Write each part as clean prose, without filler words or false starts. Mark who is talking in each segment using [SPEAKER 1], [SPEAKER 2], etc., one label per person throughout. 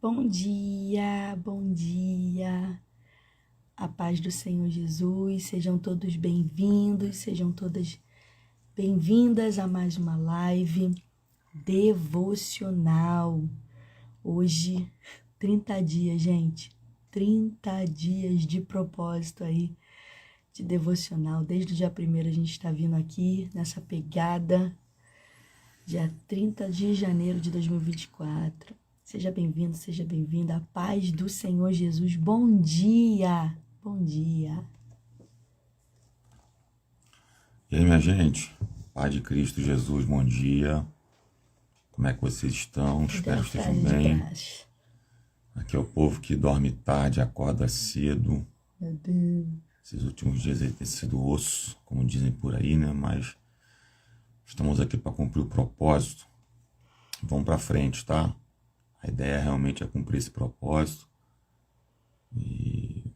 [SPEAKER 1] Bom dia, bom dia. A paz do Senhor Jesus, sejam todos bem-vindos, sejam todas bem-vindas a mais uma live devocional. Hoje, 30 dias, gente, 30 dias de propósito aí, de devocional. Desde o dia 1º a gente está vindo aqui nessa pegada, dia 30 de janeiro de 2024. Seja bem-vindo, seja bem-vinda. A paz do Senhor Jesus. Bom dia, bom dia.
[SPEAKER 2] E aí, minha gente, Paz de Cristo Jesus, bom dia. Como é que vocês estão? Espero que estejam bem. Aqui é o povo que dorme tarde, acorda cedo.
[SPEAKER 1] Meu Deus.
[SPEAKER 2] Esses últimos dias aí tem sido osso, como dizem por aí, né? Mas estamos aqui para cumprir o propósito. Vamos para frente, tá? A ideia realmente é cumprir esse propósito e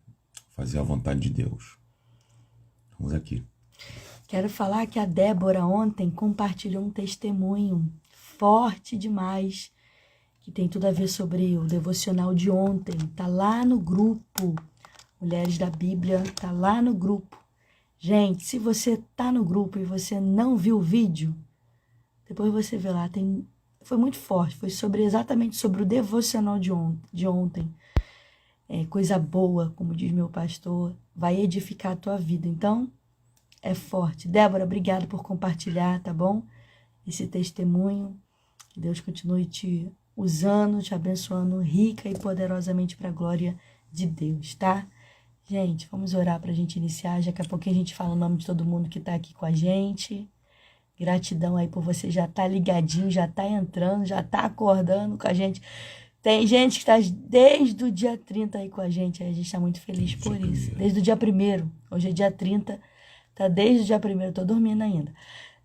[SPEAKER 2] fazer a vontade de Deus. Vamos aqui.
[SPEAKER 1] Quero falar que a Débora ontem compartilhou um testemunho forte demais, que tem tudo a ver sobre o devocional de ontem. Tá lá no grupo, Mulheres da Bíblia, tá lá no grupo. Gente, se você tá no grupo e você não viu o vídeo, depois você vê lá, foi muito forte, foi exatamente sobre o devocional de ontem. Coisa boa, como diz meu pastor, vai edificar a tua vida. Então, é forte. Débora, obrigada por compartilhar, tá bom? Esse testemunho. Que Deus continue te usando, te abençoando rica e poderosamente para a glória de Deus, tá? Gente, vamos orar para a gente iniciar. Daqui a pouquinho a gente fala o nome de todo mundo que tá aqui com a gente. Gratidão aí por você já tá ligadinho, já tá entrando, já tá acordando com a gente. Tem gente que está desde o dia 30 aí com a gente. Aí a gente está muito feliz por isso. Desde o dia 1º. Hoje é dia 30. Tá desde o dia 1º. Tô dormindo ainda.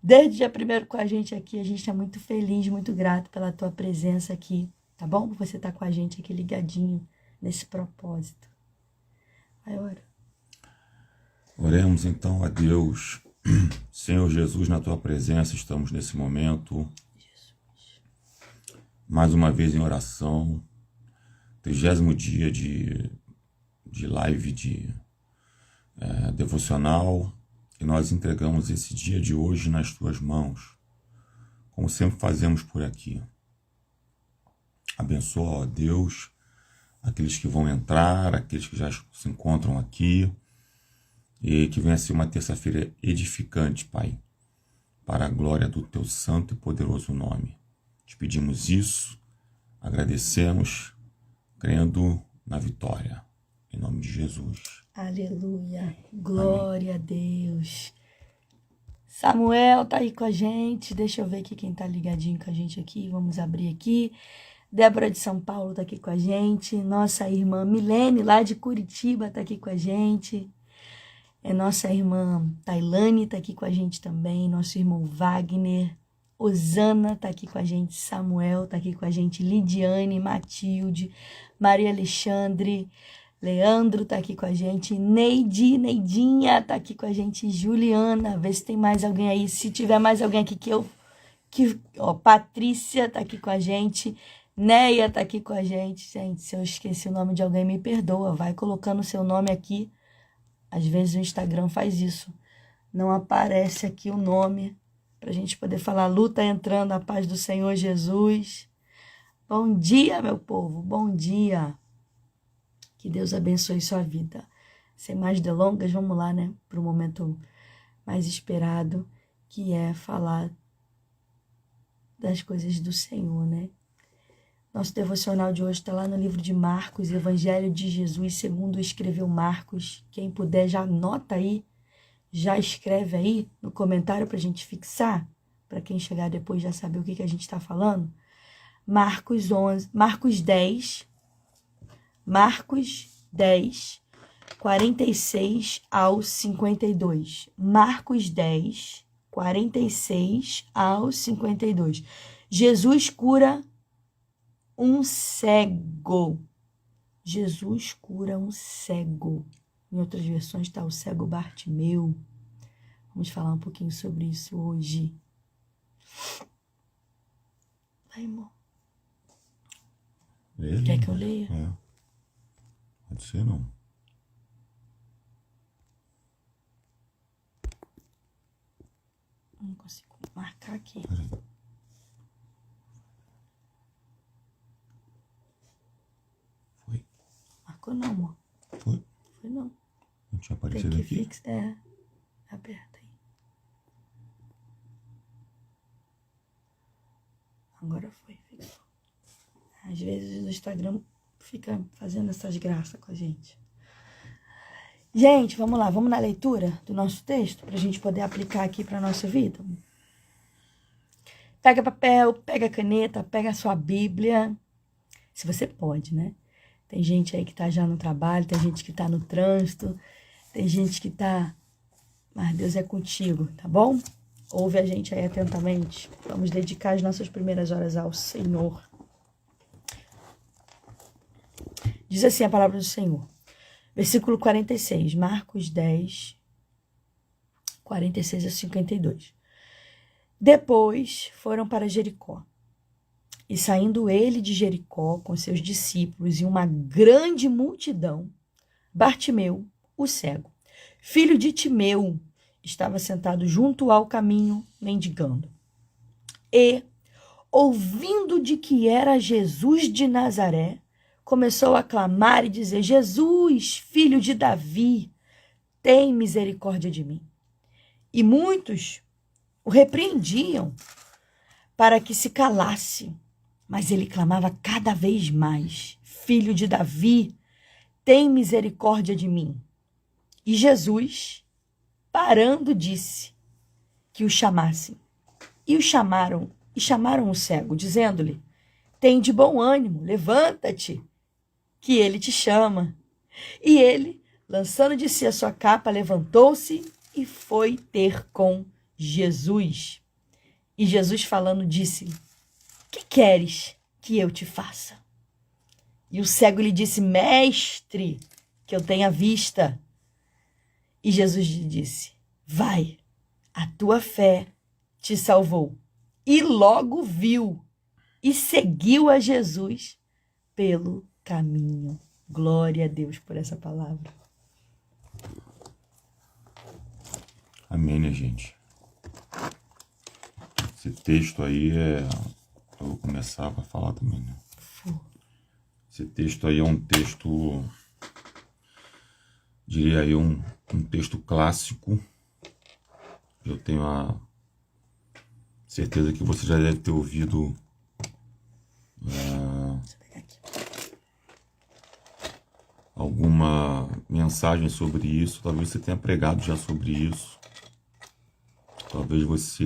[SPEAKER 1] Desde o dia 1º com a gente aqui. A gente está muito feliz, muito grato pela tua presença aqui. Tá bom? Por você estar com a gente aqui ligadinho nesse propósito. Vai, ora.
[SPEAKER 2] Oremos então a Deus. Senhor Jesus, na tua presença estamos nesse momento, mais uma vez em oração, 30º dia de live devocional, e nós entregamos esse dia de hoje nas tuas mãos, como sempre fazemos por aqui. Abençoa, ó Deus, aqueles que vão entrar, aqueles que já se encontram aqui, e que venha ser uma terça-feira edificante, Pai, para a glória do teu santo e poderoso nome. Te pedimos isso, agradecemos, crendo na vitória. Em nome de Jesus.
[SPEAKER 1] Aleluia. Glória a Deus. Samuel tá aí com a gente. Deixa eu ver aqui quem tá ligadinho com a gente aqui. Vamos abrir aqui. Débora de São Paulo tá aqui com a gente. Nossa irmã Milene, lá de Curitiba, tá aqui com a gente. Nossa irmã Tailane tá aqui com a gente também. Nosso irmão Wagner. Osana tá aqui com a gente. Samuel tá aqui com a gente. Lidiane, Matilde, Maria Alexandre, Leandro tá aqui com a gente. Neidinha tá aqui com a gente. Juliana, vê se tem mais alguém aí. Se tiver mais alguém aqui Patrícia tá aqui com a gente. Neia tá aqui com a gente. Gente, se eu esqueci o nome de alguém, me perdoa. Vai colocando o seu nome aqui. Às vezes o Instagram faz isso. Não aparece aqui o nome pra gente poder falar. Lu tá entrando, a paz do Senhor Jesus. Bom dia, meu povo. Bom dia. Que Deus abençoe sua vida. Sem mais delongas, vamos lá, né? Para o momento mais esperado, que é falar das coisas do Senhor, né? Nosso devocional de hoje está lá no livro de Marcos, Evangelho de Jesus, segundo escreveu Marcos. Quem puder já anota aí, já escreve aí no comentário para a gente fixar, para quem chegar depois já saber o que a gente está falando. Marcos 10, 46 ao 52. Marcos 10, 46 ao 52. Jesus cura um cego. Jesus cura um cego. Em outras versões está o cego Bartimeu. Vamos falar um pouquinho sobre isso hoje. Vai, irmão.
[SPEAKER 2] Lê,
[SPEAKER 1] Quer que eu leia?
[SPEAKER 2] É. Pode ser, não.
[SPEAKER 1] Não consigo marcar aqui.
[SPEAKER 2] Peraí. Foi?
[SPEAKER 1] Marcou não, amor.
[SPEAKER 2] Foi?
[SPEAKER 1] Foi não.
[SPEAKER 2] Não tinha
[SPEAKER 1] Tem
[SPEAKER 2] aparecido
[SPEAKER 1] que
[SPEAKER 2] aqui?
[SPEAKER 1] fixar. É. Aperta aí. Agora foi. Fixou. Às vezes o Instagram fica fazendo essas graças com a gente. Gente, vamos lá. Vamos na leitura do nosso texto para a gente poder aplicar aqui para nossa vida. Pega papel, pega caneta, pega a sua Bíblia. Se você pode, né? Tem gente aí que tá já no trabalho, tem gente que tá no trânsito, tem gente que tá... Mas Deus é contigo, tá bom? Ouve a gente aí atentamente. Vamos dedicar as nossas primeiras horas ao Senhor. Diz assim a palavra do Senhor. Versículo 46, Marcos 10, 46 a 52. Depois foram para Jericó. E saindo ele de Jericó com seus discípulos e uma grande multidão, Bartimeu, o cego, filho de Timeu, estava sentado junto ao caminho, mendigando. E, ouvindo de que era Jesus de Nazaré, começou a clamar e dizer: Jesus, filho de Davi, tem misericórdia de mim. E muitos o repreendiam para que se calasse. Mas ele clamava cada vez mais: Filho de Davi, tem misericórdia de mim. E Jesus, parando, disse que o chamassem. E o chamaram, e chamaram o cego, dizendo-lhe: Tem de bom ânimo, levanta-te, que ele te chama. E ele, lançando de si a sua capa, levantou-se e foi ter com Jesus. E Jesus, falando, disse-lhe: Que queres que eu te faça? E o cego lhe disse: Mestre, que eu tenha vista. E Jesus lhe disse: Vai, a tua fé te salvou. E logo viu e seguiu a Jesus pelo caminho. Glória a Deus por essa palavra.
[SPEAKER 2] Amém, né, gente? Esse texto aí eu vou começar a falar também, né? Esse texto aí é um texto, diria eu, um texto clássico. Eu tenho a certeza que você já deve ter ouvido alguma mensagem sobre isso. Talvez você tenha pregado já sobre isso. Talvez você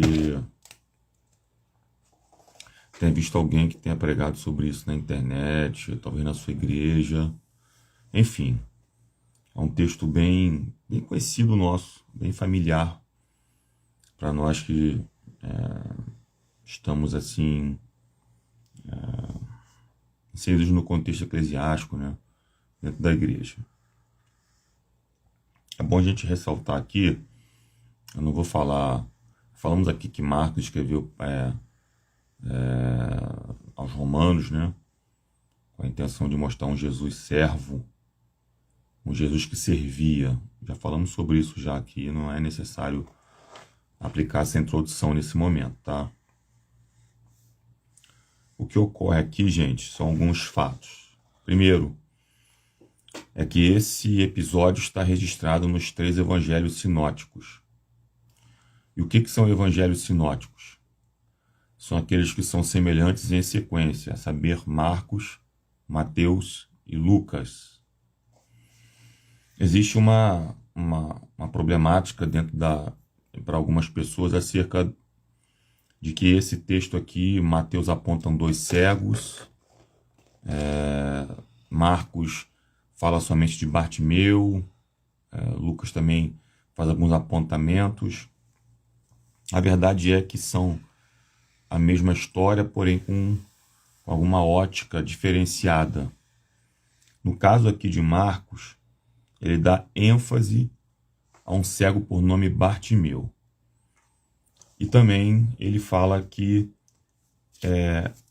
[SPEAKER 2] tenha visto alguém que tenha pregado sobre isso na internet, talvez na sua igreja. Enfim, é um texto bem conhecido nosso, bem familiar para nós que estamos assim inseridos no contexto eclesiástico, né, dentro da igreja. É bom a gente ressaltar aqui, eu não vou falar, falamos aqui que Marcos escreveu aos romanos, né, com a intenção de mostrar um Jesus servo, um Jesus que servia. Já falamos sobre isso já aqui, não é necessário aplicar essa introdução nesse momento, tá? O que ocorre aqui, gente, são alguns fatos. Primeiro, é que esse episódio está registrado nos 3 evangelhos sinóticos. E o que são evangelhos sinóticos? São aqueles que são semelhantes em sequência, a saber, Marcos, Mateus e Lucas. Existe uma problemática dentro para algumas pessoas acerca de que esse texto aqui, Mateus apontam 2 cegos, Marcos fala somente de Bartimeu, Lucas também faz alguns apontamentos. A verdade é que são a mesma história, porém com alguma ótica diferenciada. No caso aqui de Marcos, ele dá ênfase a um cego por nome Bartimeu. E também ele fala que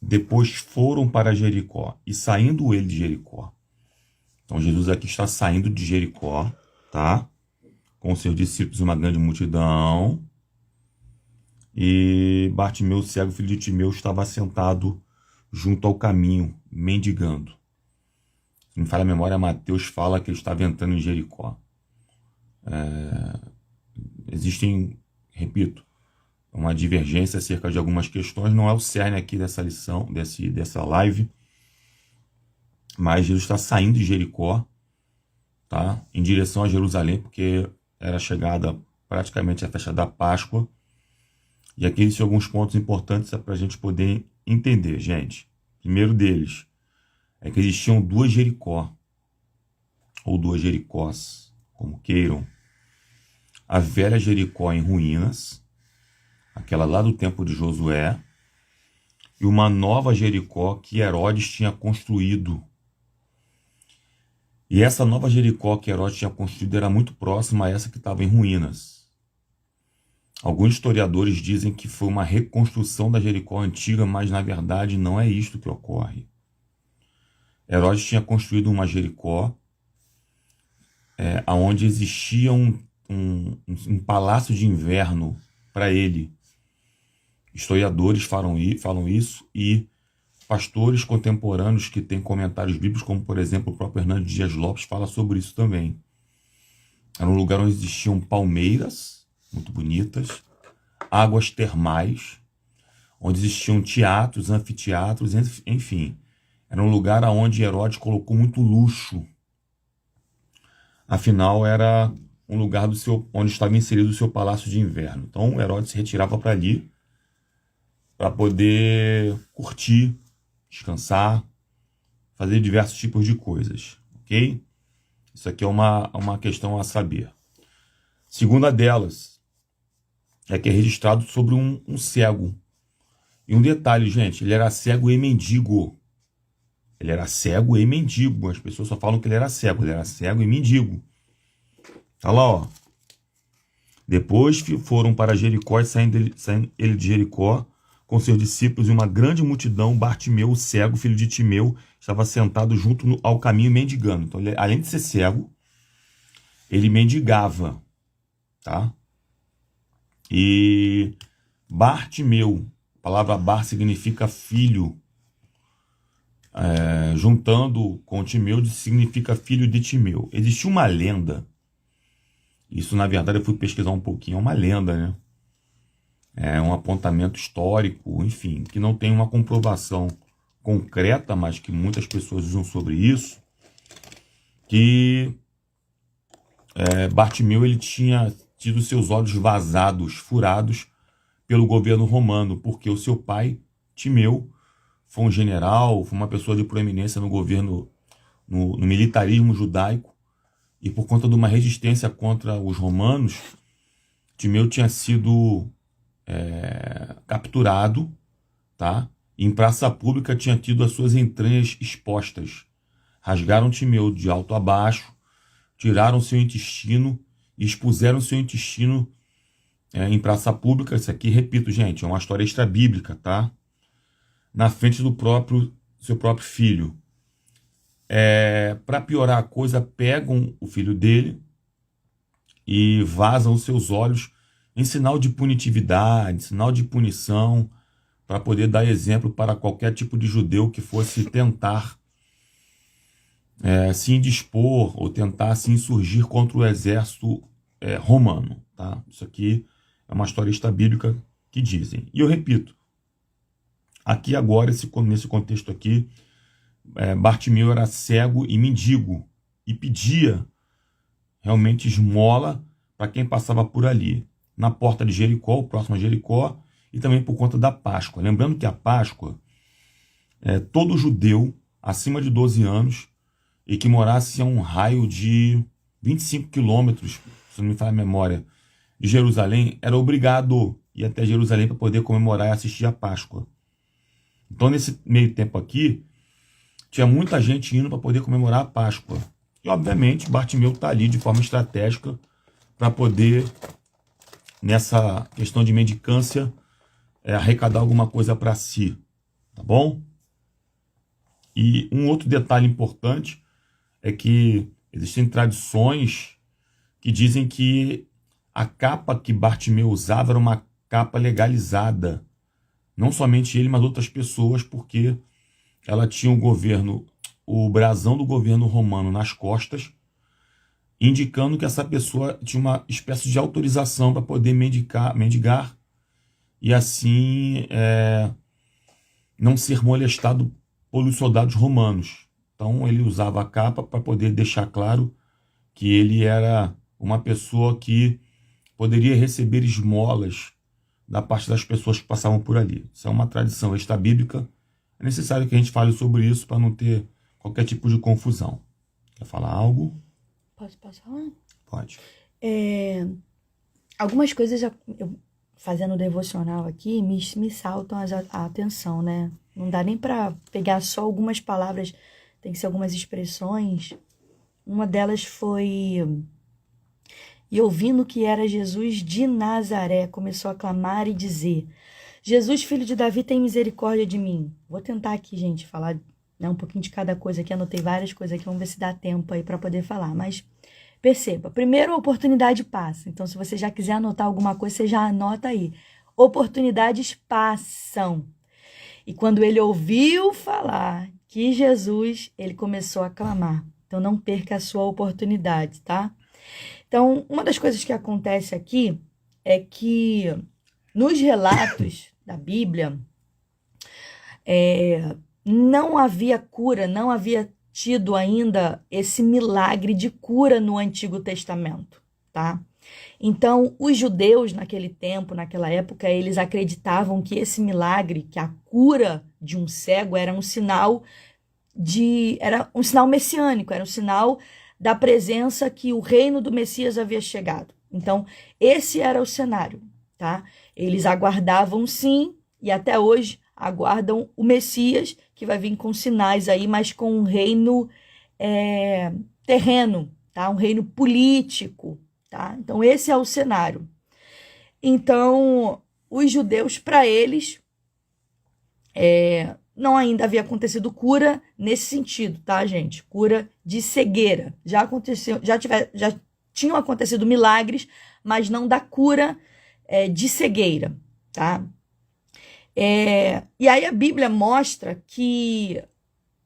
[SPEAKER 2] depois foram para Jericó, e saindo ele de Jericó. Então Jesus aqui está saindo de Jericó, tá? Com seus discípulos e uma grande multidão. E Bartimeu, cego, filho de Timeu, estava sentado junto ao caminho, mendigando. Se me falha a memória, Mateus fala que ele estava entrando em Jericó. Existem, repito, uma divergência acerca de algumas questões. Não é o cerne aqui dessa lição, dessa live. Mas Jesus está saindo de Jericó, tá? Em direção a Jerusalém, porque era chegada praticamente a festa da Páscoa. E aqui existem alguns pontos importantes para a gente poder entender, gente. Primeiro deles é que existiam duas Jericó, ou duas Jericós, como queiram. A velha Jericó em ruínas, aquela lá do tempo de Josué, e uma nova Jericó que Herodes tinha construído. E essa nova Jericó que Herodes tinha construído era muito próxima a essa que estava em ruínas. Alguns historiadores dizem que foi uma reconstrução da Jericó antiga, mas na verdade não é isto que ocorre. Herodes tinha construído uma Jericó onde existia um palácio de inverno para ele. Historiadores falam isso, e pastores contemporâneos que têm comentários bíblicos, como por exemplo o próprio Hernando Dias Lopes, fala sobre isso também. Era um lugar onde existiam palmeiras muito bonitas, águas termais, onde existiam teatros, anfiteatros, enfim. Era um lugar onde Herodes colocou muito luxo. Afinal, era um lugar onde estava inserido o seu palácio de inverno. Então, Herodes se retirava para ali para poder curtir, descansar, fazer diversos tipos de coisas, ok? Isso aqui é uma questão a saber. Segunda delas é que é registrado sobre um cego. E um detalhe, gente, ele era cego e mendigo. Ele era cego e mendigo. As pessoas só falam que ele era cego e mendigo. Tá lá, ó. Depois foram para Jericó, e saindo ele de Jericó, com seus discípulos e uma grande multidão, Bartimeu, o cego, filho de Timeu, estava sentado junto ao caminho mendigando. Então, ele, além de ser cego, ele mendigava, tá? E Bartimeu, a palavra Bar significa filho, juntando com Timeu significa filho de Timeu. Existe uma lenda, isso na verdade eu fui pesquisar um pouquinho, é uma lenda, né? É um apontamento histórico, enfim, que não tem uma comprovação concreta, mas que muitas pessoas usam sobre isso, que Bartimeu ele tinha tido seus olhos vazados, furados pelo governo romano, porque o seu pai, Timeu, foi um general, foi uma pessoa de proeminência no governo, no militarismo judaico, e por conta de uma resistência contra os romanos, Timeu tinha sido capturado, tá? E em praça pública tinha tido as suas entranhas expostas. Rasgaram Timeu de alto a baixo, tiraram seu intestino e expuseram seu intestino em praça pública. Isso aqui, repito, gente, é uma história extra-bíblica, tá? Na frente do seu próprio filho. Para piorar a coisa, pegam o filho dele e vazam os seus olhos em sinal de punitividade, sinal de punição, para poder dar exemplo para qualquer tipo de judeu que fosse tentar se indispor ou tentar se insurgir contra o exército romano. Tá? Isso aqui é uma história bíblica que dizem. E eu repito, aqui agora, nesse contexto aqui, Bartimeu era cego e mendigo e pedia realmente esmola para quem passava por ali, na porta de Jericó, próximo a Jericó, e também por conta da Páscoa. Lembrando que a Páscoa, todo judeu acima de 12 anos e que morasse a um raio de 25 quilômetros, se não me falha a memória, de Jerusalém, era obrigado a ir até Jerusalém para poder comemorar e assistir a Páscoa. Então, nesse meio tempo aqui, tinha muita gente indo para poder comemorar a Páscoa. E, obviamente, Bartimeu está ali de forma estratégica para poder, nessa questão de mendicância, arrecadar alguma coisa para si. tá bom? E um outro detalhe importante é que existem tradições que dizem que a capa que Bartimeu usava era uma capa legalizada. Não somente ele, mas outras pessoas, porque ela tinha o brasão do governo romano nas costas, indicando que essa pessoa tinha uma espécie de autorização para poder mendigar e assim não ser molestado pelos soldados romanos. Então ele usava a capa para poder deixar claro que ele era uma pessoa que poderia receber esmolas da parte das pessoas que passavam por ali. Isso é uma tradição extra-bíblica. É necessário que a gente fale sobre isso para não ter qualquer tipo de confusão. Quer falar algo?
[SPEAKER 1] Posso falar?
[SPEAKER 2] Pode.
[SPEAKER 1] Algumas coisas, eu fazendo devocional aqui, me saltam a atenção, né? Não dá nem para pegar só algumas palavras, tem que ser algumas expressões. Uma delas foi... E ouvindo que era Jesus de Nazaré, começou a clamar e dizer: Jesus, filho de Davi, tem misericórdia de mim. Vou tentar aqui, gente, falar, né, um pouquinho de cada coisa aqui. Anotei várias coisas aqui, vamos ver se dá tempo aí para poder falar. Mas perceba, primeiro a oportunidade passa. Então, se você já quiser anotar alguma coisa, você já anota aí. Oportunidades passam. E quando ele ouviu falar que Jesus, ele começou a clamar. Então, não perca a sua oportunidade, tá? Então, uma das coisas que acontece aqui é que nos relatos da Bíblia, não havia cura, não havia tido ainda esse milagre de cura no Antigo Testamento, tá? Então, os judeus naquele tempo, naquela época, eles acreditavam que esse milagre, que a cura de um cego era um sinal messiânico, era um sinal da presença que o reino do Messias havia chegado. Então, esse era o cenário, tá? Eles aguardavam sim, e até hoje aguardam o Messias, que vai vir com sinais aí, mas com um reino terreno, tá? Um reino político, tá? Então, esse é o cenário. Então, os judeus, para eles, não ainda havia acontecido cura nesse sentido, tá, gente? Cura de cegueira. Já tinham acontecido milagres, mas não da cura de cegueira, tá? E aí a Bíblia mostra que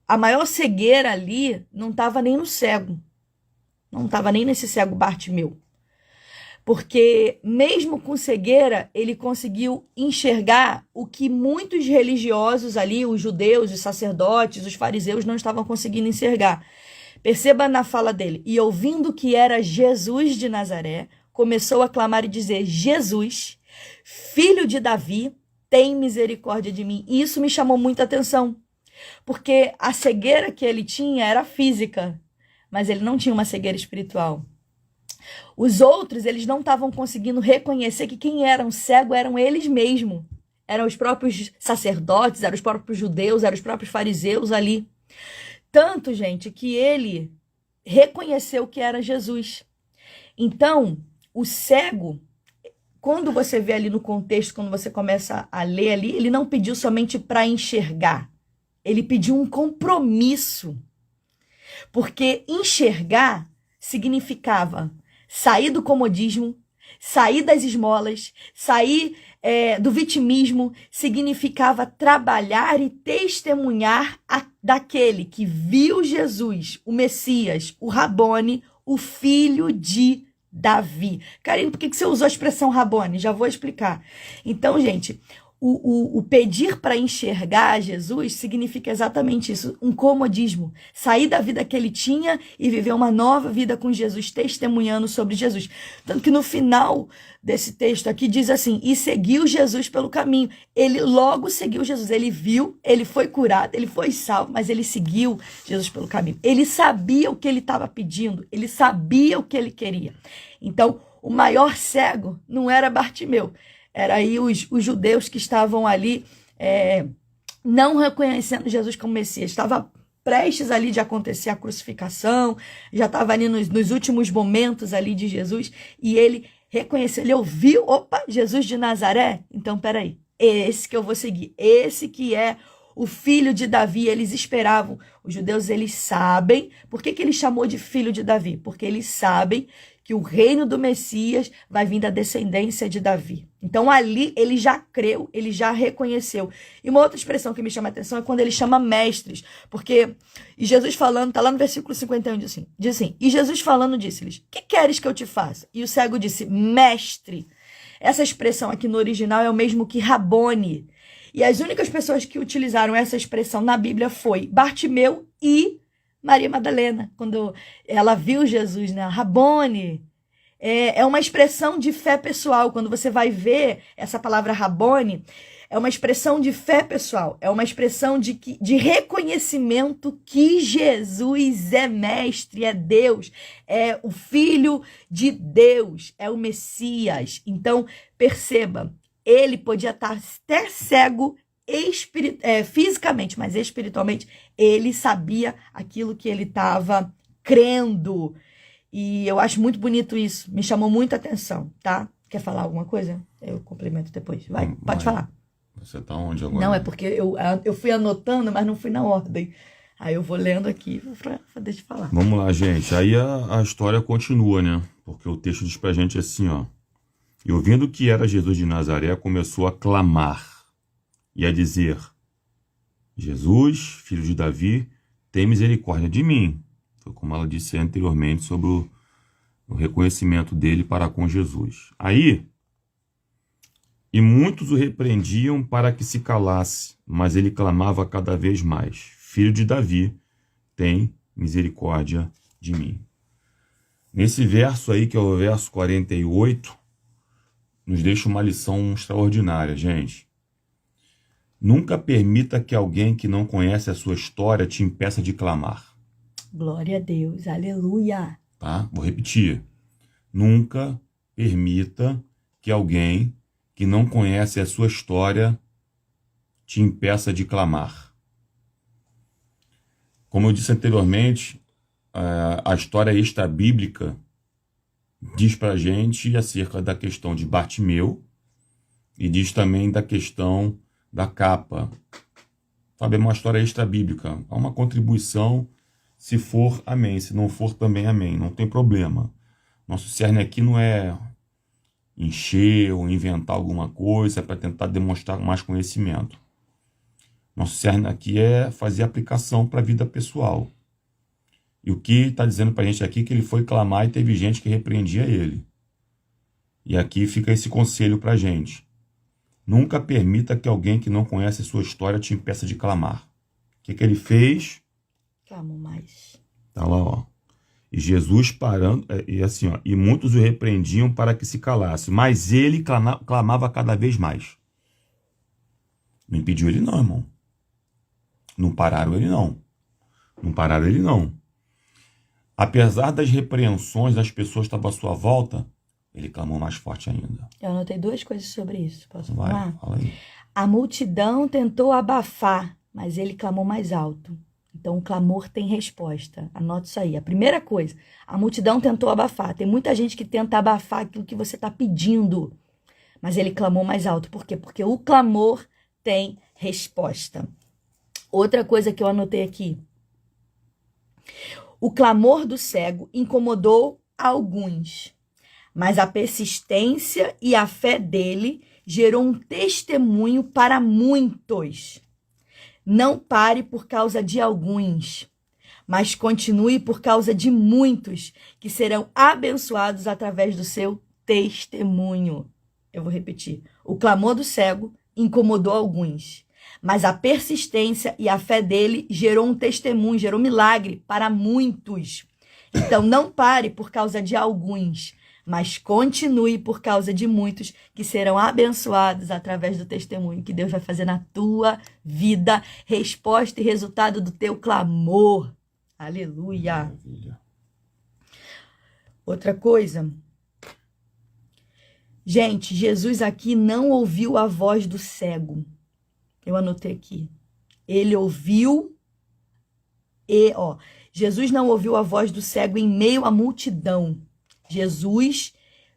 [SPEAKER 1] a maior cegueira ali não estava nem no cego. Não estava nem nesse cego Bartimeu. Porque mesmo com cegueira, ele conseguiu enxergar o que muitos religiosos ali, os judeus, os sacerdotes, os fariseus, não estavam conseguindo enxergar. Perceba na fala dele: e ouvindo que era Jesus de Nazaré, começou a clamar e dizer: Jesus, filho de Davi, tem misericórdia de mim. E isso me chamou muita atenção, porque a cegueira que ele tinha era física, mas ele não tinha uma cegueira espiritual. Os outros, eles não estavam conseguindo reconhecer que quem eram cego eram eles mesmos. Eram os próprios sacerdotes, eram os próprios judeus, eram os próprios fariseus ali. Tanto, gente, que ele reconheceu que era Jesus. Então, o cego, quando você vê ali no contexto, quando você começa a ler ali, ele não pediu somente para enxergar. Ele pediu um compromisso. Porque enxergar significava sair do comodismo, sair das esmolas, sair do vitimismo, significava trabalhar e testemunhar daquele que viu Jesus, o Messias, o Rabone, o filho de Davi. Karine, por que você usou a expressão Rabone? Já vou explicar. Então, gente, o pedir para enxergar Jesus significa exatamente isso, um comodismo. Sair da vida que ele tinha e viver uma nova vida com Jesus, testemunhando sobre Jesus. Tanto que no final desse texto aqui diz assim: e seguiu Jesus pelo caminho. Ele logo seguiu Jesus. Ele viu, ele foi curado, ele foi salvo, mas ele seguiu Jesus pelo caminho. Ele sabia o que ele estava pedindo, ele sabia o que ele queria. Então, o maior cego não era Bartimeu. Era aí os judeus que estavam ali não reconhecendo Jesus como Messias. Estava prestes ali de acontecer a crucificação, já estava ali nos últimos momentos ali de Jesus, e ele reconheceu, ele ouviu: opa, Jesus de Nazaré? Então, peraí, esse que eu vou seguir, esse que é o filho de Davi. Eles esperavam. Os judeus, eles sabem. Por que ele chamou de filho de Davi? Porque eles sabem que o reino do Messias vai vir da descendência de Davi. Então ali ele já creu, ele já reconheceu. E uma outra expressão que me chama a atenção é quando ele chama mestres, porque e Jesus falando, tá lá no versículo 51, diz assim, e Jesus falando disse-lhes, que queres que eu te faça? E o cego disse, mestre. Essa expressão aqui no original é o mesmo que Rabone. E as únicas pessoas que utilizaram essa expressão na Bíblia foi Bartimeu e Maria Madalena, quando ela viu Jesus, né? Rabone. É uma expressão de fé pessoal. Quando você vai ver essa palavra Rabone, é uma expressão de fé pessoal. É uma expressão de reconhecimento que Jesus é mestre, é Deus, é o Filho de Deus, é o Messias. Então, perceba, ele podia estar até cego fisicamente, mas espiritualmente ele sabia aquilo que ele estava crendo. E eu acho muito bonito isso, me chamou muita atenção, tá? Quer falar alguma coisa? Eu complemento depois. Vai, pode falar.
[SPEAKER 2] Você tá onde agora?
[SPEAKER 1] Não, é porque eu fui anotando, mas não fui na ordem. Aí eu vou lendo aqui pra deixa eu falar.
[SPEAKER 2] Vamos lá, gente. Aí a história continua, né? Porque o texto diz pra gente assim, ó. E ouvindo que era Jesus de Nazaré, começou a clamar e a dizer, Jesus, filho de Davi, tem misericórdia de mim. Foi como ela disse anteriormente sobre o reconhecimento dele para com Jesus. Aí, e muitos o repreendiam para que se calasse, mas ele clamava cada vez mais, filho de Davi, tem misericórdia de mim. Nesse verso aí, que é o verso 48, nos deixa uma lição extraordinária, gente. Nunca permita que alguém que não conhece a sua história te impeça de clamar.
[SPEAKER 1] Glória a Deus, aleluia.
[SPEAKER 2] Tá? Vou repetir. Nunca permita que alguém que não conhece a sua história te impeça de clamar. Como eu disse anteriormente, a história extra-bíblica diz pra gente acerca da questão de Bartimeu e diz também da questão da capa. Sabe, é uma história extra-bíblica. É uma contribuição, se for, amém. Se não for, também amém. Não tem problema. Nosso cerne aqui não é encher ou inventar alguma coisa para tentar demonstrar mais conhecimento. Nosso cerne aqui é fazer aplicação para a vida pessoal. E o que está dizendo para a gente aqui é que ele foi clamar e teve gente que repreendia ele. E aqui fica esse conselho para a gente. Nunca permita que alguém que não conhece a sua história te impeça de clamar. O que ele fez?
[SPEAKER 1] Clamou mais.
[SPEAKER 2] Tá lá, ó. E Jesus parando, e assim, ó, e muitos o repreendiam para que se calasse, mas ele clamava cada vez mais. Não impediu ele não, irmão. Não pararam ele não. Não pararam ele não. Apesar das repreensões das pessoas que estavam à sua volta, ele clamou mais forte ainda.
[SPEAKER 1] Eu anotei 2 coisas sobre isso. Posso
[SPEAKER 2] Vai,
[SPEAKER 1] falar?
[SPEAKER 2] fala aí.
[SPEAKER 1] A multidão tentou abafar, mas ele clamou mais alto. Então, o clamor tem resposta. Anote isso aí. A primeira coisa, a multidão tentou abafar. Tem muita gente que tenta abafar aquilo que você está pedindo. Mas ele clamou mais alto. Por quê? Porque o clamor tem resposta. Outra coisa que eu anotei aqui. O clamor do cego incomodou alguns, mas a persistência e a fé dele gerou um testemunho para muitos. Não pare por causa de alguns, mas continue por causa de muitos que serão abençoados através do seu testemunho. Eu vou repetir. O clamor do cego incomodou alguns, mas a persistência e a fé dele gerou um testemunho, gerou milagre para muitos. Então, não pare por causa de alguns, mas continue por causa de muitos que serão abençoados através do testemunho que Deus vai fazer na tua vida, resposta e resultado do teu clamor. Aleluia.
[SPEAKER 2] Maravilha.
[SPEAKER 1] Outra coisa. Gente, Jesus aqui não ouviu a voz do cego. Eu anotei aqui. Ele ouviu Jesus não ouviu a voz do cego em meio à multidão. Jesus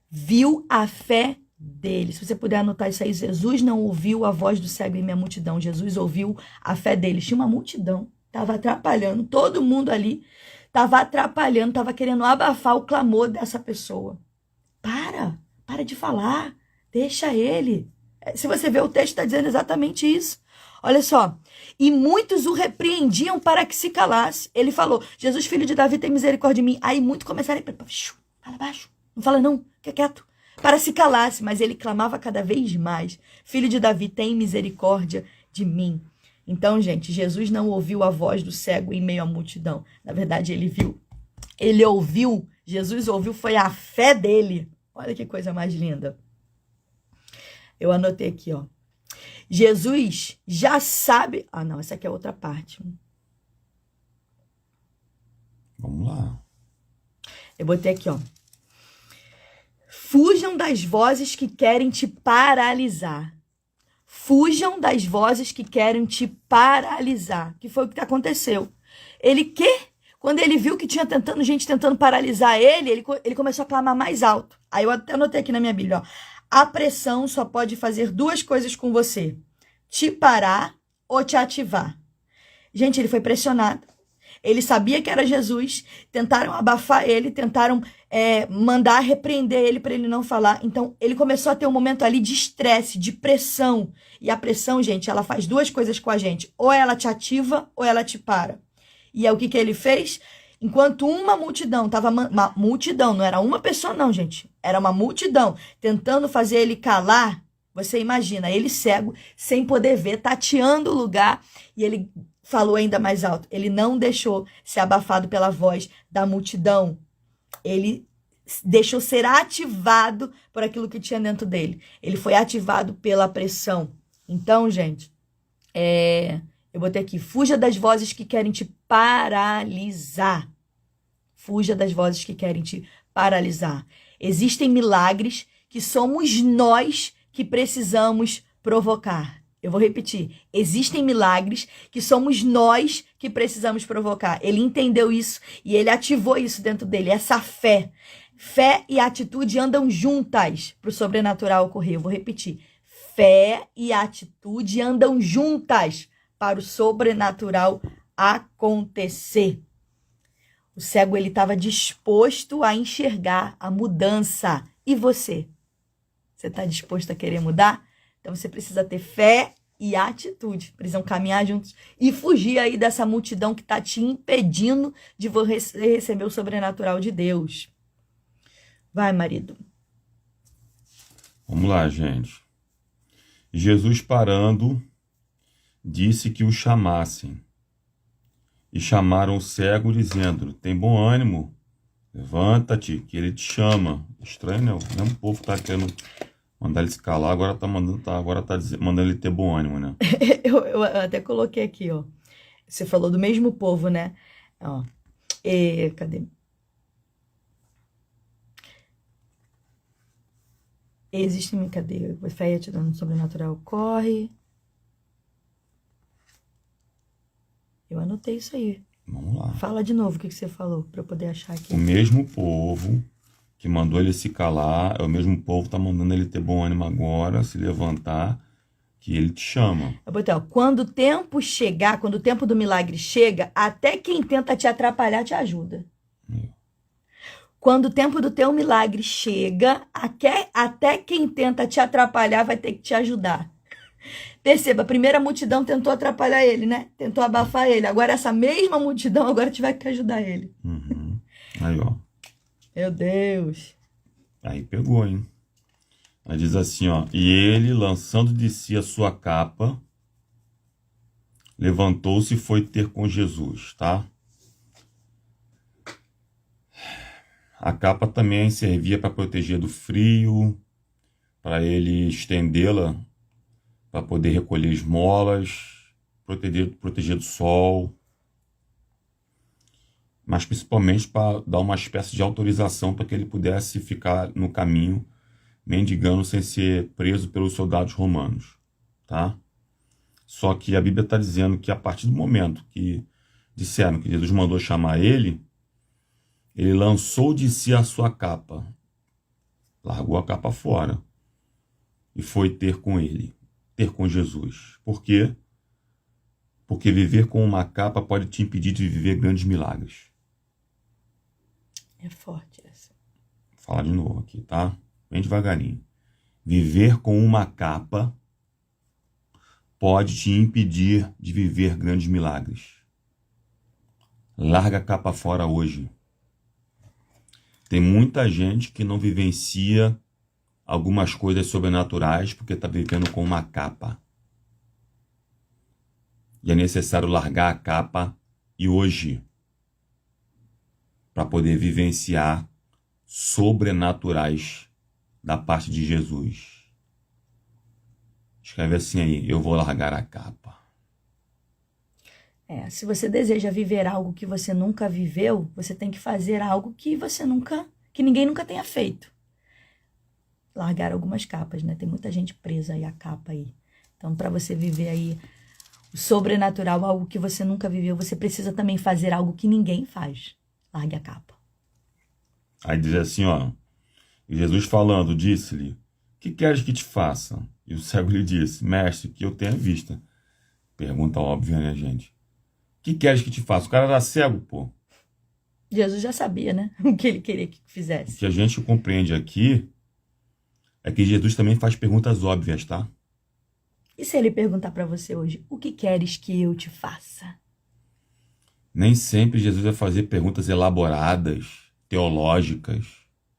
[SPEAKER 1] viu a fé dele. Se você puder anotar isso aí, Jesus não ouviu a voz do cego em meia multidão. Jesus ouviu a fé deles. Tinha uma multidão, estava atrapalhando, todo mundo ali estava atrapalhando, estava querendo abafar o clamor dessa pessoa. Para de falar, deixa ele. Se você ver o texto, está dizendo exatamente isso. Olha só, e muitos o repreendiam para que se calasse. Ele falou, Jesus, filho de Davi, tem misericórdia de mim. Aí muitos começaram a fala baixo, não fala não, fica quieto. Para se calasse, mas ele clamava cada vez mais, filho de Davi, tem misericórdia de mim. Então, gente, Jesus não ouviu a voz do cego em meio à multidão. Na verdade, ele ouviu, Jesus ouviu, foi a fé dele. Olha que coisa mais linda. Eu anotei aqui, ó. Jesus já sabe... Ah, não, essa aqui é outra parte.
[SPEAKER 2] Vamos lá.
[SPEAKER 1] Eu botei aqui, ó. Fujam das vozes que querem te paralisar. Fujam das vozes que querem te paralisar. Que foi o que aconteceu. Quando ele viu que tinha gente tentando paralisar ele começou a clamar mais alto. Aí eu até anotei aqui na minha Bíblia, ó. A pressão só pode fazer duas coisas com você. Te parar ou te ativar. Gente, ele foi pressionado. Ele sabia que era Jesus. Tentaram abafar ele, tentaram mandar repreender ele para ele não falar. Então, ele começou a ter um momento ali de estresse, de pressão. E a pressão, gente, ela faz duas coisas com a gente. Ou ela te ativa ou ela te para. E é o que ele fez? Enquanto uma multidão, uma multidão, não era uma pessoa não, gente. Era uma multidão tentando fazer ele calar. Você imagina, ele cego, sem poder ver, tateando o lugar. E ele falou ainda mais alto. Ele não deixou ser abafado pela voz da multidão. Ele deixou ser ativado por aquilo que tinha dentro dele. Ele foi ativado pela pressão. Então, gente, eu botei aqui, fuja das vozes que querem te paralisar. Fuja das vozes que querem te paralisar. Existem milagres que somos nós que precisamos provocar. Eu vou repetir. Existem milagres que somos nós que precisamos provocar. Ele entendeu isso e ele ativou isso dentro dele, essa fé. Fé e atitude andam juntas para o sobrenatural ocorrer. Eu vou repetir. Fé e atitude andam juntas para o sobrenatural acontecer. O cego, ele estava disposto a enxergar a mudança. E você? Você está disposto a querer mudar? Então, você precisa ter fé e atitude. Precisam caminhar juntos e fugir aí dessa multidão que está te impedindo de você receber o sobrenatural de Deus. Vai, marido.
[SPEAKER 2] Vamos lá, gente. Jesus, parando, disse que o chamassem. E chamaram o cego, dizendo, tem bom ânimo, levanta-te, que ele te chama. Estranho, né? O mesmo povo está querendo mandar ele se calar, agora tá mandando ele ter bom ânimo, né?
[SPEAKER 1] eu até coloquei aqui, ó. Você falou do mesmo povo, né? Ó. Cadê? Cadê? Fé te dando sobrenatural corre. Eu anotei isso aí.
[SPEAKER 2] Vamos lá.
[SPEAKER 1] Fala de novo o que você falou, para eu poder achar aqui.
[SPEAKER 2] O mesmo povo que mandou ele se calar, é o mesmo povo que está mandando ele ter bom ânimo agora, se levantar, que ele te chama.
[SPEAKER 1] Eu botei, ó, quando o tempo chegar, quando o tempo do milagre chega, até quem tenta te atrapalhar te ajuda. Quando o tempo do teu milagre chega, até quem tenta te atrapalhar vai ter que te ajudar. Perceba, a primeira multidão tentou atrapalhar ele, né? Tentou abafar ele. Agora essa mesma multidão agora tiver que ajudar ele.
[SPEAKER 2] Uhum. Aí, ó.
[SPEAKER 1] Meu Deus.
[SPEAKER 2] Aí pegou, hein? Aí diz assim, ó. E ele, lançando de si a sua capa, levantou-se e foi ter com Jesus, tá? A capa também servia para proteger do frio, para ele estendê-la, para poder recolher esmolas, proteger do sol, mas principalmente para dar uma espécie de autorização para que ele pudesse ficar no caminho, mendigando sem ser preso pelos soldados romanos, tá? Só que a Bíblia está dizendo que a partir do momento que disseram que Jesus mandou chamar ele lançou de si a sua capa, largou a capa fora e foi ter com ele, ter com Jesus. Por quê? Porque viver com uma capa pode te impedir de viver grandes milagres.
[SPEAKER 1] É forte essa.
[SPEAKER 2] Vou falar de novo aqui, tá? Bem devagarinho. Viver com uma capa pode te impedir de viver grandes milagres. Larga a capa fora hoje. Tem muita gente que não vivencia algumas coisas sobrenaturais porque está vivendo com uma capa. E é necessário largar a capa e hoje para poder vivenciar sobrenaturais da parte de Jesus. Escreve assim aí, eu vou largar a capa.
[SPEAKER 1] Se você deseja viver algo que você nunca viveu, você tem que fazer algo que que ninguém nunca tenha feito. Largar algumas capas, né? Tem muita gente presa aí à capa aí. Então, para você viver aí o sobrenatural, algo que você nunca viveu, você precisa também fazer algo que ninguém faz. Largue a capa.
[SPEAKER 2] Aí diz assim, ó, e Jesus falando, disse-lhe, que queres que te faça? E o cego lhe disse, mestre, que eu tenha vista. Pergunta óbvia, né, gente? Que queres que te faça? O cara era cego, pô.
[SPEAKER 1] Jesus já sabia, né? O que ele queria que
[SPEAKER 2] O
[SPEAKER 1] fizesse.
[SPEAKER 2] que a gente compreende aqui é que Jesus também faz perguntas óbvias, tá?
[SPEAKER 1] E se ele perguntar para você hoje, o que queres que eu te faça?
[SPEAKER 2] Nem sempre Jesus vai fazer perguntas elaboradas, teológicas,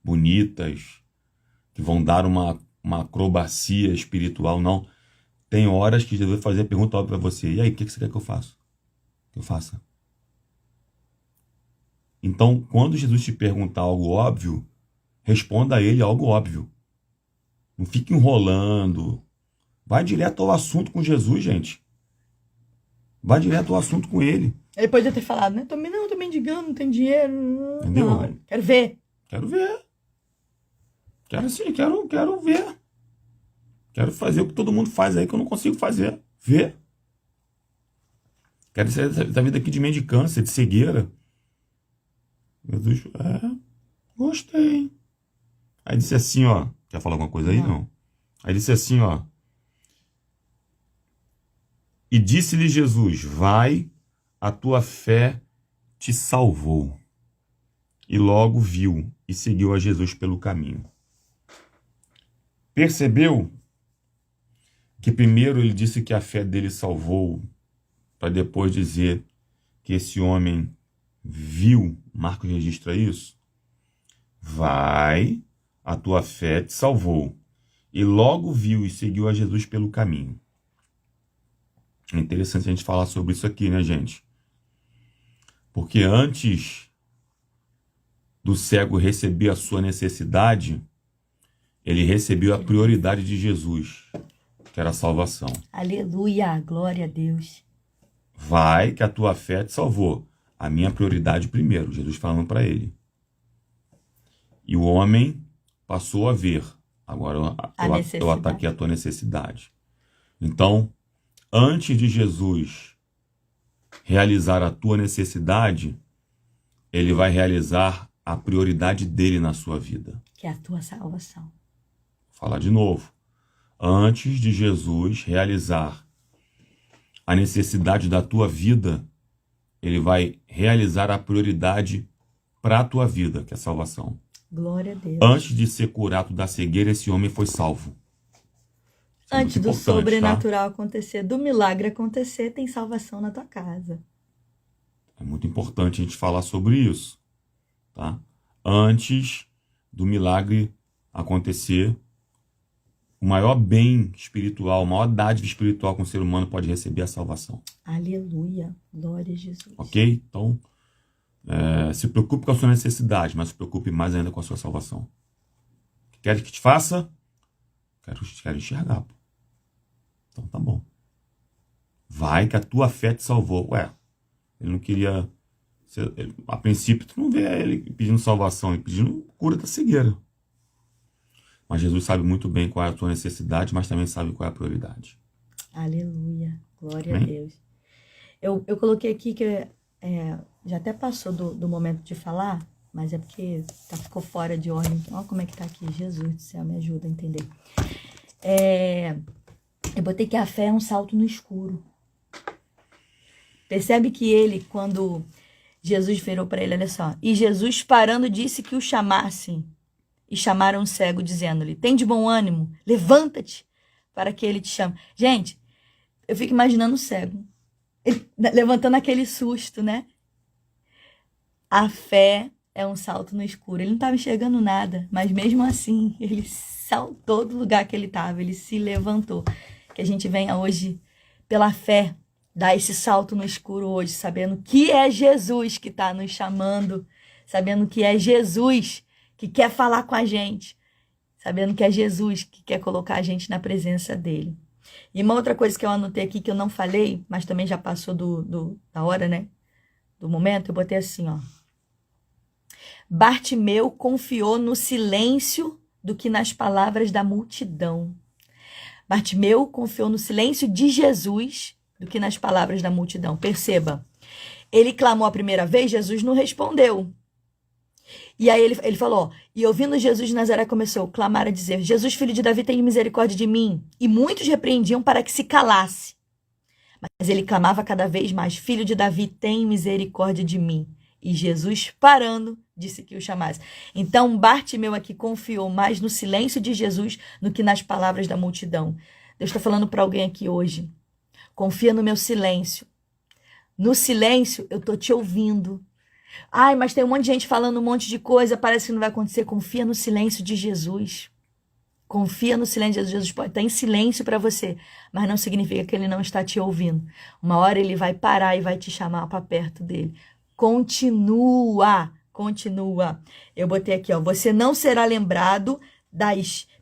[SPEAKER 2] bonitas, que vão dar uma acrobacia espiritual, não. Tem horas que Jesus vai fazer pergunta óbvia para você. E aí, o que você quer que eu faça? Que eu faça? Então, quando Jesus te perguntar algo óbvio, responda a ele algo óbvio. Não fique enrolando. Vai direto ao assunto com Jesus, gente. Vai direto ao assunto com ele.
[SPEAKER 1] Ele podia ter falado, né? Tô mendigando, não tem dinheiro.
[SPEAKER 2] Entendeu?
[SPEAKER 1] Não, quero ver.
[SPEAKER 2] Quero ver. Quero sim, quero ver. Quero fazer o que todo mundo faz aí que eu não consigo fazer. Ver. Quero sair da vida aqui de mendicância, de cegueira. Jesus, gostei. Aí disse assim, ó. Quer falar alguma coisa aí? Não. Aí disse assim, ó. E disse-lhe Jesus, vai, a tua fé te salvou. E logo viu e seguiu a Jesus pelo caminho. Percebeu que primeiro ele disse que a fé dele salvou, para depois dizer que esse homem viu, Marcos registra isso, vai, a tua fé te salvou. E logo viu e seguiu a Jesus pelo caminho. É interessante a gente falar sobre isso aqui, né, gente? Porque antes do cego receber a sua necessidade, ele recebeu a prioridade de Jesus, que era a salvação.
[SPEAKER 1] Aleluia, glória a Deus.
[SPEAKER 2] Vai, que a tua fé te salvou. A minha prioridade primeiro, Jesus falando para ele. E o homem passou a ver. Agora eu ataquei a tua necessidade. Então, antes de Jesus realizar a tua necessidade, ele vai realizar a prioridade dele na sua vida.
[SPEAKER 1] Que é a tua salvação.
[SPEAKER 2] Vou falar de novo. Antes de Jesus realizar a necessidade da tua vida, ele vai realizar a prioridade para a tua vida, que é a salvação.
[SPEAKER 1] Glória a Deus.
[SPEAKER 2] Antes de ser curado da cegueira, esse homem foi salvo.
[SPEAKER 1] Antes do sobrenatural acontecer, do milagre acontecer, tem salvação na tua casa.
[SPEAKER 2] É muito importante a gente falar sobre isso, tá? Antes do milagre acontecer, o maior bem espiritual, a maior dádiva espiritual que um ser humano pode receber é a salvação.
[SPEAKER 1] Aleluia. Glória a Jesus.
[SPEAKER 2] Ok? Então, se preocupe com a sua necessidade, mas se preocupe mais ainda com a sua salvação. Quer que te faça? Quero enxergar, pô. Então tá bom. Vai que a tua fé te salvou. Ué, ele não queria... a princípio, tu não vê ele pedindo salvação, ele pedindo cura da cegueira. Mas Jesus sabe muito bem qual é a tua necessidade, mas também sabe qual é a prioridade.
[SPEAKER 1] Aleluia. Glória
[SPEAKER 2] Amém?
[SPEAKER 1] a Deus. Eu coloquei aqui que já até passou do momento de falar, mas é porque ficou fora de ordem. Olha como é que tá aqui. Jesus do céu, me ajuda a entender. Eu botei que a fé é um salto no escuro. Percebe que ele, quando Jesus virou para ele, olha só. E Jesus, parando, disse que o chamassem. E chamaram o cego, dizendo-lhe: tem de bom ânimo, levanta-te, para que ele te chame. Gente, eu fico imaginando o cego, ele, levantando aquele susto, né? A fé é um salto no escuro. Ele não estava enxergando nada, mas mesmo assim, ele saltou do lugar que ele estava, ele se levantou. Que a gente venha hoje, pela fé, dar esse salto no escuro hoje, sabendo que é Jesus que está nos chamando, sabendo que é Jesus que quer falar com a gente, sabendo que é Jesus que quer colocar a gente na presença dele. E uma outra coisa que eu anotei aqui que eu não falei, mas também já passou da hora, né? Do momento, eu botei assim, ó. Bartimeu confiou no silêncio do que nas palavras da multidão. Bartimeu confiou no silêncio de Jesus do que nas palavras da multidão. Perceba, ele clamou a primeira vez, Jesus não respondeu. E aí ele falou, e ouvindo Jesus de Nazaré começou a clamar a dizer: Jesus, filho de Davi, tem misericórdia de mim. E muitos repreendiam para que se calasse. Mas ele clamava cada vez mais: Filho de Davi, tem misericórdia de mim. E Jesus, parando, disse que o chamasse. Então Bartimeu aqui confiou mais no silêncio de Jesus do que nas palavras da multidão. Deus está falando para alguém aqui hoje. Confia no meu silêncio. No silêncio eu estou te ouvindo. Ai, mas tem um monte de gente falando um monte de coisa, parece que não vai acontecer. Confia no silêncio de Jesus. Confia no silêncio de Jesus. Jesus pode estar em silêncio para você, mas não significa que ele não está te ouvindo. Uma hora ele vai parar e vai te chamar para perto dele. Continua. Eu botei aqui, ó. Você não será lembrado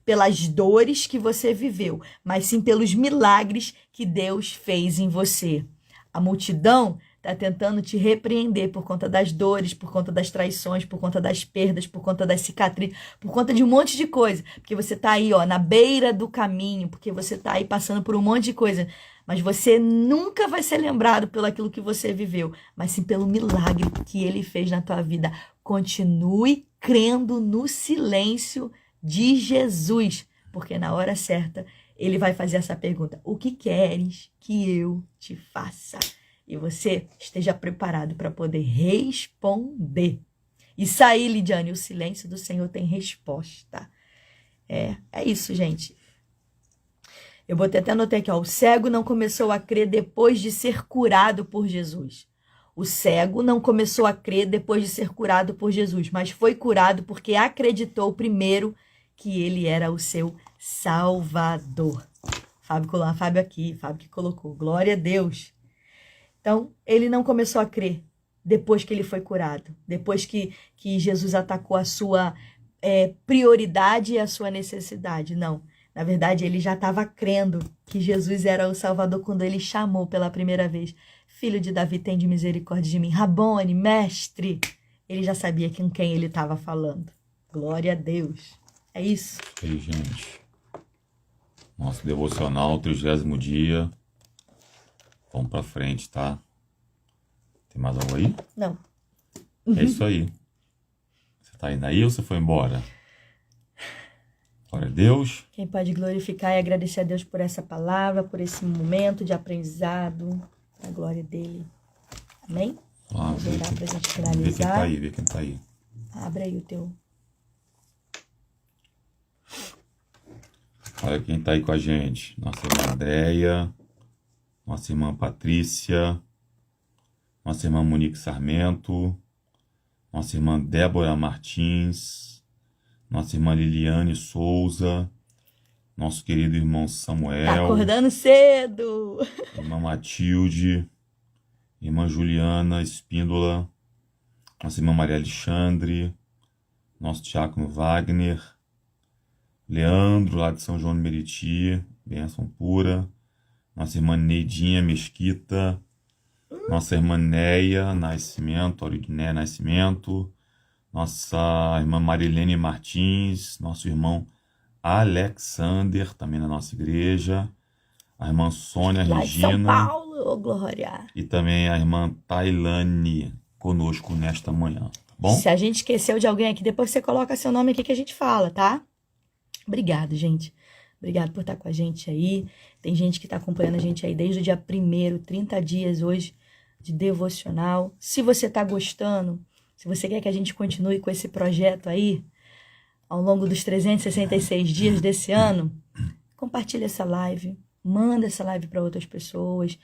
[SPEAKER 1] pelas dores que você viveu, mas sim pelos milagres que Deus fez em você. A multidão está tentando te repreender por conta das dores, por conta das traições, por conta das perdas, por conta das cicatrizes, por conta de um monte de coisa. Porque você está aí, ó, na beira do caminho, porque você está aí passando por um monte de coisa. Mas você nunca vai ser lembrado pelo aquilo que você viveu, mas sim pelo milagre que ele fez na tua vida. Continue crendo no silêncio de Jesus, porque na hora certa ele vai fazer essa pergunta: o que queres que eu te faça? E você esteja preparado para poder responder. Isso aí, Lidiane, o silêncio do Senhor tem resposta. É isso, gente. Eu até anotei aqui, ó. O cego não começou a crer depois de ser curado por Jesus. O cego não começou a crer depois de ser curado por Jesus, mas foi curado porque acreditou primeiro que ele era o seu Salvador. Fábio aqui, Fábio que colocou. Glória a Deus. Então, ele não começou a crer depois que ele foi curado, depois que Jesus atacou a sua prioridade e a sua necessidade. Não, na verdade, ele já estava crendo que Jesus era o Salvador quando ele chamou pela primeira vez: Filho de Davi, tem de misericórdia de mim. Rabone, mestre. Ele já sabia com quem ele estava falando. Glória a Deus. É isso.
[SPEAKER 2] E aí, gente. Nosso devocional, 30º dia. Vamos pra frente, tá? Tem mais algo aí?
[SPEAKER 1] Não.
[SPEAKER 2] É isso aí. Você tá indo aí ou você foi embora? Glória a Deus.
[SPEAKER 1] Quem pode glorificar e agradecer a Deus por essa palavra, por esse momento de aprendizado, a glória dele. Amém? Vamos orar pra gente finalizar.
[SPEAKER 2] Vê quem tá aí.
[SPEAKER 1] Abre aí o teu.
[SPEAKER 2] Olha quem tá aí com a gente. Nossa irmã Andréia. Nossa irmã Patrícia, nossa irmã Monique Sarmento, nossa irmã Débora Martins, nossa irmã Liliane Souza, nosso querido irmão Samuel.
[SPEAKER 1] Tá acordando cedo!
[SPEAKER 2] Irmã Matilde, irmã Juliana Espíndola, nossa irmã Maria Alexandre, nosso diácono Wagner, Leandro, lá de São João de Meriti, bênção pura. Nossa irmã Neidinha Mesquita, nossa irmã Neia Nascimento, Auriné Nascimento, nossa irmã Marilene Martins, nosso irmão Alexander, também na nossa igreja, a irmã Sônia
[SPEAKER 1] Lá
[SPEAKER 2] Regina,
[SPEAKER 1] de São Paulo, glória.
[SPEAKER 2] E também a irmã Tailane conosco nesta manhã, tá bom?
[SPEAKER 1] Se a gente esqueceu de alguém aqui, depois você coloca seu nome aqui que a gente fala, tá? Obrigado, gente. Obrigado por estar com a gente aí. Tem gente que está acompanhando a gente aí desde o dia 1º, 30 dias hoje de devocional. Se você está gostando, se você quer que a gente continue com esse projeto aí, ao longo dos 366 dias desse ano, compartilha essa live, manda essa live para outras pessoas,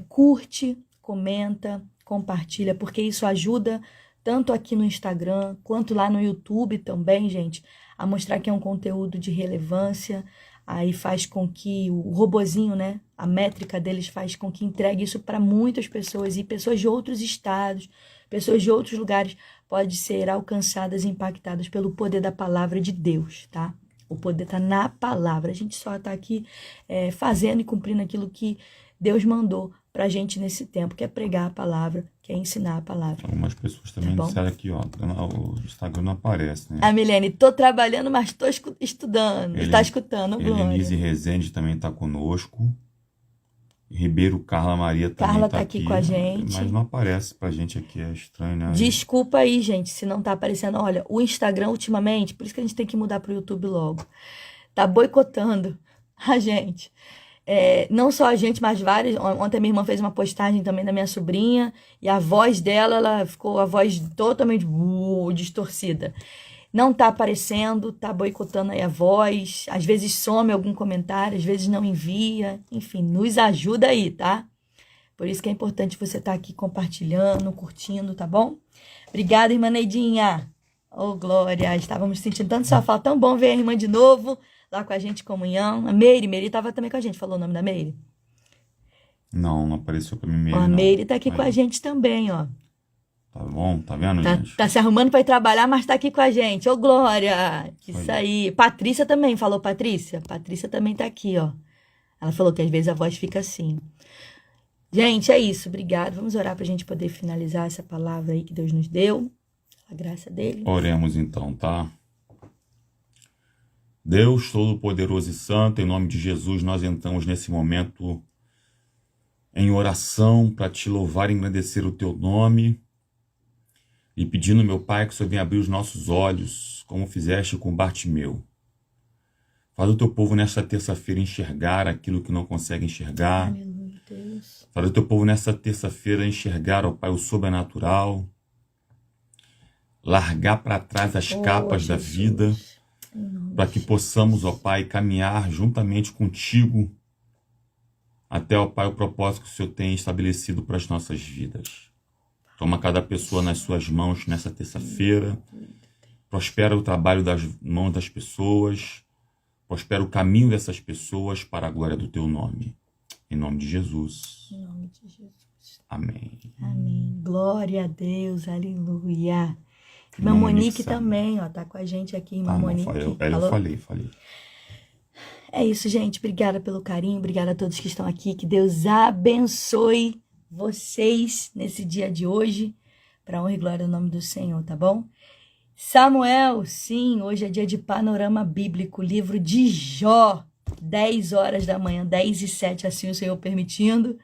[SPEAKER 1] curte, comenta, compartilha, porque isso ajuda tanto aqui no Instagram, quanto lá no YouTube também, gente, a mostrar que é um conteúdo de relevância. Aí faz com que o robozinho, né, a métrica deles faz com que entregue isso para muitas pessoas, e pessoas de outros estados, pessoas de outros lugares podem ser alcançadas e impactadas pelo poder da palavra de Deus, tá? O poder está na palavra. A gente só está aqui fazendo e cumprindo aquilo que Deus mandou pra gente nesse tempo, que é pregar a palavra, que é ensinar a palavra.
[SPEAKER 2] Algumas pessoas também disseram aqui, ó, o Instagram não aparece, né?
[SPEAKER 1] A Milene, tô trabalhando, mas tô estudando. Está escutando, Glória.
[SPEAKER 2] Elenise Rezende também tá conosco. Ribeiro Carla Maria também
[SPEAKER 1] Carla tá aqui com a gente.
[SPEAKER 2] Mas não aparece pra gente aqui, é estranho, né?
[SPEAKER 1] Desculpa aí, gente, se não tá aparecendo. Olha, o Instagram ultimamente, por isso que a gente tem que mudar pro YouTube logo, tá boicotando a gente. Não só a gente, mas vários. Ontem minha irmã fez uma postagem também da minha sobrinha, e a voz dela, ela ficou a voz totalmente distorcida. Não tá aparecendo, tá boicotando aí a voz, às vezes some algum comentário, às vezes não envia, enfim, nos ajuda aí, tá? Por isso que é importante você estar aqui compartilhando, curtindo, tá bom? Obrigada, irmã Neidinha. Ô, Glória, estávamos sentindo tanto sua falta, tão bom ver a irmã de novo, lá com a gente, comunhão. A Meire estava também com a gente, falou o nome da Meire?
[SPEAKER 2] Não apareceu pra mim Meire,
[SPEAKER 1] A
[SPEAKER 2] não.
[SPEAKER 1] Meire tá aqui com a gente também, ó.
[SPEAKER 2] Tá bom, tá vendo, gente?
[SPEAKER 1] Tá se arrumando para ir trabalhar, mas tá aqui com a gente. Ô, Glória! Isso aí. Patrícia também, falou Patrícia? Patrícia também tá aqui, ó. Ela falou que às vezes a voz fica assim. Gente, é isso. Obrigado. Vamos orar pra gente poder finalizar essa palavra aí que Deus nos deu. A graça dele.
[SPEAKER 2] Oremos então, tá? Deus Todo-Poderoso e Santo, em nome de Jesus, nós entramos nesse momento em oração para te louvar e engrandecer o teu nome, e pedindo, meu Pai, que o Senhor venha abrir os nossos olhos, como fizeste com Bartimeu. Faz o teu povo nesta terça-feira enxergar aquilo que não consegue enxergar.
[SPEAKER 1] Aleluia, Deus.
[SPEAKER 2] Faz o teu povo nesta terça-feira enxergar, ó Pai, o sobrenatural. Largar para trás as capas da vida, para que possamos, ó Pai, caminhar juntamente contigo até, ó Pai, o propósito que o Senhor tem estabelecido para as nossas vidas. Toma cada pessoa nas suas mãos nessa terça-feira. Prospera o trabalho das mãos das pessoas. Prospera o caminho dessas pessoas para a glória do teu nome. Em nome de Jesus.
[SPEAKER 1] Em nome de Jesus.
[SPEAKER 2] Amém.
[SPEAKER 1] Amém. Glória a Deus. Aleluia. Irmã Monique também, ó, tá com a gente aqui, irmã Monique.
[SPEAKER 2] Eu falei.
[SPEAKER 1] É isso, gente. Obrigada pelo carinho, obrigada a todos que estão aqui. Que Deus abençoe vocês nesse dia de hoje, para honra e glória do nome do Senhor, tá bom? Samuel, sim, hoje é dia de panorama bíblico, livro de Jó, 10 horas da manhã, 10h07, assim o Senhor permitindo.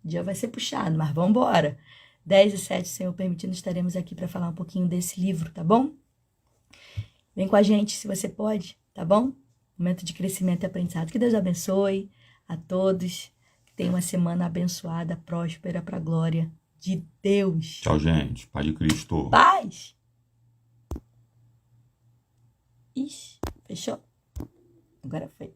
[SPEAKER 1] O dia vai ser puxado, mas vamos embora. 10h07, Senhor permitindo, estaremos aqui para falar um pouquinho desse livro, tá bom? Vem com a gente, se você pode, tá bom? Momento de crescimento e aprendizado. Que Deus abençoe a todos. Que tenha uma semana abençoada, próspera, para a glória de Deus.
[SPEAKER 2] Tchau, gente. Pai de Cristo.
[SPEAKER 1] Paz! Ixi, fechou? Agora foi.